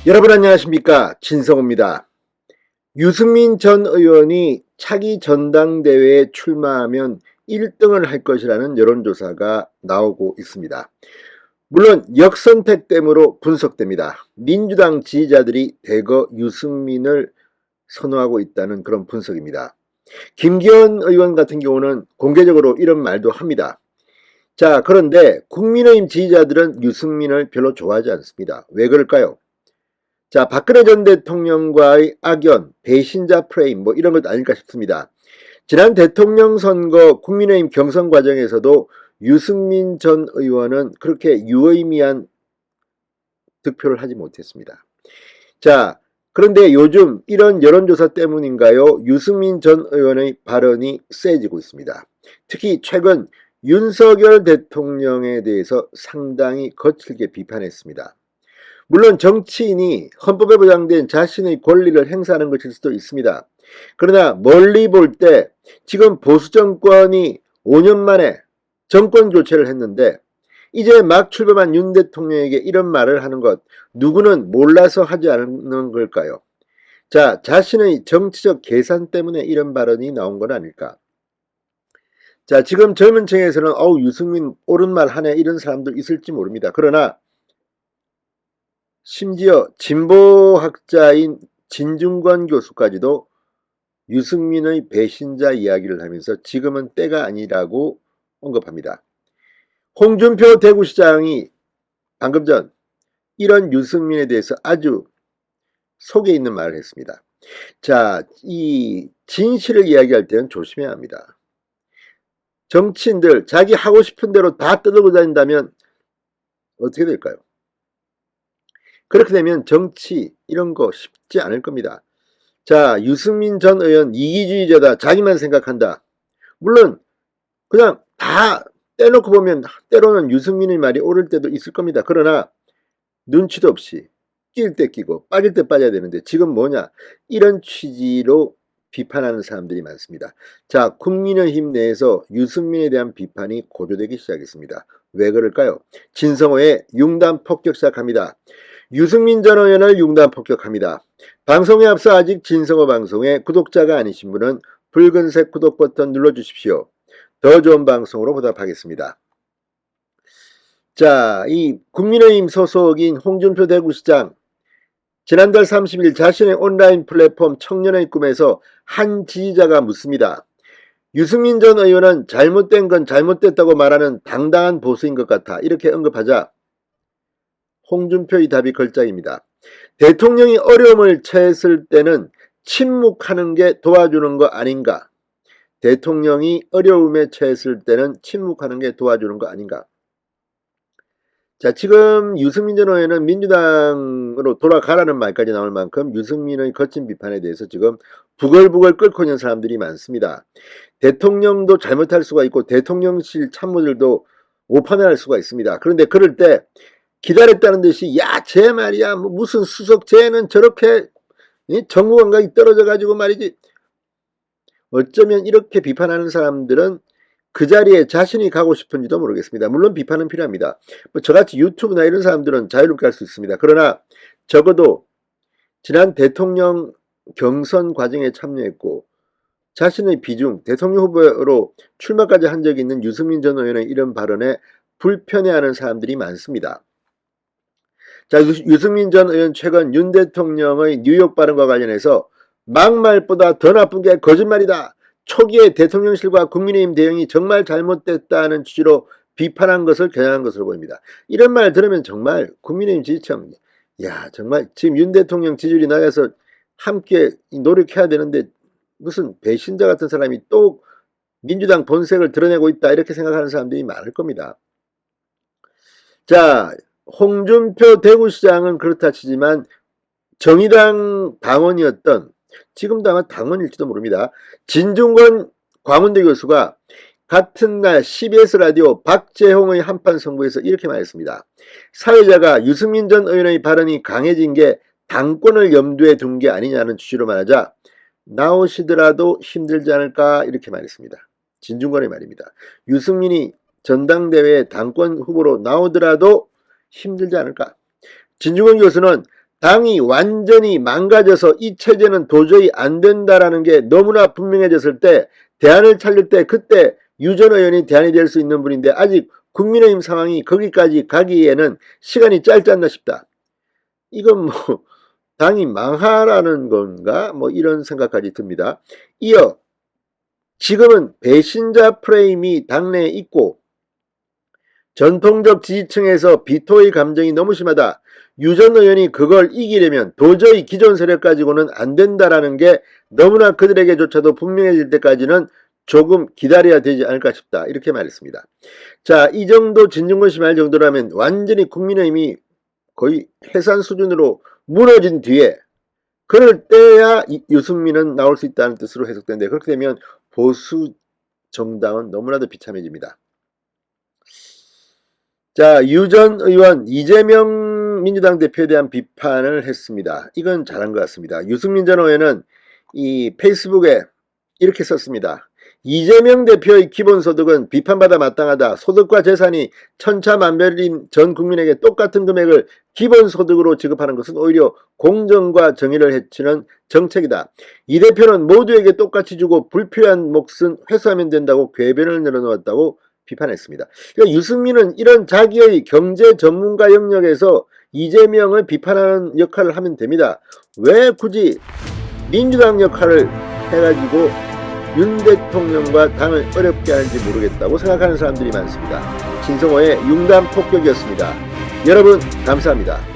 여러분 안녕하십니까, 진성호입니다. 유승민 전 의원이 차기 전당대회에 출마하면 1등을 할 것이라는 여론조사가 나오고 있습니다. 물론 역선택됨으로 분석됩니다. 민주당 지지자들이 대거 유승민을 선호하고 있다는 그런 분석입니다. 김기현 의원 같은 경우는 공개적으로 이런 말도 합니다. 자, 그런데 국민의힘 지지자들은 유승민을 별로 좋아하지 않습니다. 왜 그럴까요? 자, 박근혜 전 대통령과의 악연, 배신자 프레임 이런 것 아닐까 싶습니다. 지난 대통령 선거 국민의힘 경선 과정에서도 유승민 전 의원은 그렇게 유의미한 득표를 하지 못했습니다. 자, 그런데 요즘 이런 여론조사 때문인가요? 유승민 전 의원의 발언이 세지고 있습니다. 특히 최근 윤석열 대통령에 대해서 상당히 거칠게 비판했습니다. 물론 정치인이 헌법에 보장된 자신의 권리를 행사하는 것일 수도 있습니다. 그러나 멀리 볼 때 지금 보수 정권이 5년 만에 정권 교체를 했는데 이제 막 출범한 윤 대통령에게 이런 말을 하는 것, 누구는 몰라서 하지 않는 걸까요? 자, 자신의 정치적 계산 때문에 이런 발언이 나온 건 아닐까? 자, 지금 젊은 층에서는 유승민 옳은 말 하네 이런 사람도 있을지 모릅니다. 그러나 심지어 진보학자인 진중권 교수까지도 유승민의 배신자 이야기를 하면서 지금은 때가 아니라고 언급합니다. 홍준표 대구시장이 방금 전 이런 유승민에 대해서 아주 속에 있는 말을 했습니다. 자, 이 진실을 이야기할 때는 조심해야 합니다. 정치인들 자기 하고 싶은 대로 다 떠들고 다닌다면 어떻게 될까요? 그렇게 되면 정치 이런 거 쉽지 않을 겁니다. 자, 유승민 전 의원 이기주의자다, 자기만 생각한다. 물론 그냥 다 떼놓고 보면 때로는 유승민의 말이 옳을 때도 있을 겁니다. 그러나 눈치도 없이 낄 때 끼고 빠질 때 빠져야 되는데 지금 뭐냐, 이런 취지로 비판하는 사람들이 많습니다. 자, 국민의힘 내에서 유승민에 대한 비판이 고조되기 시작했습니다. 왜 그럴까요? 진성호의 융단 폭격 시작합니다. 유승민 전 의원을 융단 폭격합니다. 방송에 앞서 아직 진성호 방송에 구독자가 아니신 분은 붉은색 구독 버튼 눌러주십시오. 더 좋은 방송으로 보답하겠습니다. 자, 이 국민의힘 소속인 홍준표 대구시장, 지난달 30일 자신의 온라인 플랫폼 청년의 꿈에서 한 지지자가 묻습니다. 유승민 전 의원은 잘못된 건 잘못됐다고 말하는 당당한 보수인 것 같아, 이렇게 언급하자 홍준표의 답이 걸작입니다. 대통령이 어려움을 처했을 때는 침묵하는 게 도와주는 거 아닌가? 대통령이 어려움에 처했을 때는 침묵하는 게 도와주는 거 아닌가? 자, 지금 유승민 전 의원은 민주당으로 돌아가라는 말까지 나올 만큼 유승민의 거친 비판에 대해서 지금 부글부글 끓고 있는 사람들이 많습니다. 대통령도 잘못할 수가 있고 대통령실 참모들도 오판을 수가 있습니다. 그런데 그럴 때 기다렸다는 듯이 쟤 말이야 무슨 수석, 쟤는 저렇게 정무 감각이 떨어져 가지고 말이지. 어쩌면 이렇게 비판하는 사람들은 그 자리에 자신이 가고 싶은지도 모르겠습니다. 물론 비판은 필요합니다. 저같이 유튜브나 이런 사람들은 자유롭게 할 수 있습니다. 그러나 적어도 지난 대통령 경선 과정에 참여했고 자신의 비중, 대통령 후보로 출마까지 한 적이 있는 유승민 전 의원의 이런 발언에 불편해하는 사람들이 많습니다. 자, 유승민 전 의원 최근 윤 대통령의 뉴욕 발언과 관련해서 막말보다 더 나쁜 게 거짓말이다, 초기에 대통령실과 국민의힘 대응이 정말 잘못됐다는 취지로 비판한 것을 겨냥한 것으로 보입니다. 이런 말 들으면 정말 국민의힘 지지층, 정말 지금 윤 대통령 지지율이 나가서 함께 노력해야 되는데 무슨 배신자 같은 사람이 또 민주당 본색을 드러내고 있다, 이렇게 생각하는 사람들이 많을 겁니다. 자, 홍준표 대구시장은 그렇다 치지만 정의당 당원이었던, 지금도 아마 당원일지도 모릅니다, 진중권 광운대 교수가 같은 날 CBS 라디오 박재홍의 한판 승부에서 이렇게 말했습니다. 사회자가 유승민 전 의원의 발언이 강해진 게 당권을 염두에 둔 게 아니냐는 취지로 말하자 나오시더라도 힘들지 않을까, 이렇게 말했습니다. 진중권의 말입니다. 유승민이 전당대회에 당권 후보로 나오더라도 힘들지 않을까. 진중권 교수는 당이 완전히 망가져서 이 체제는 도저히 안 된다라는 게 너무나 분명해졌을 때 대안을 찾을 때 그때 유 전 의원이 대안이 될 수 있는 분인데 아직 국민의힘 상황이 거기까지 가기에는 시간이 짧지 않나 싶다. 이건 뭐 당이 망하라는 건가? 뭐 이런 생각까지 듭니다. 이어 지금은 배신자 프레임이 당내에 있고 전통적 지지층에서 비토의 감정이 너무 심하다. 유 전 의원이 그걸 이기려면 도저히 기존 세력 가지고는 안 된다라는 게 너무나 그들에게조차도 분명해질 때까지는 조금 기다려야 되지 않을까 싶다. 이렇게 말했습니다. 자, 이 정도 진중권 씨 말 정도라면 완전히 국민의힘이 거의 해산 수준으로 무너진 뒤에 그럴 때야 유승민은 나올 수 있다는 뜻으로 해석되는데 그렇게 되면 보수 정당은 너무나도 비참해집니다. 자, 유 전 의원 이재명 민주당 대표에 대한 비판을 했습니다. 이건 잘한 것 같습니다. 유승민 전 의원은 이 페이스북에 이렇게 썼습니다. 이재명 대표의 기본소득은 비판받아 마땅하다. 소득과 재산이 천차만별인 전 국민에게 똑같은 금액을 기본소득으로 지급하는 것은 오히려 공정과 정의를 해치는 정책이다. 이 대표는 모두에게 똑같이 주고 불필요한 몫은 회수하면 된다고 궤변을 늘어놓았다고 비판했습니다. 그러니까 유승민은 이런 자기의 경제 전문가 영역에서 이재명을 비판하는 역할을 하면 됩니다. 왜 굳이 민주당 역할을 해가지고 윤 대통령과 당을 어렵게 하는지 모르겠다고 생각하는 사람들이 많습니다. 신성호의 융단 폭격이었습니다. 여러분 감사합니다.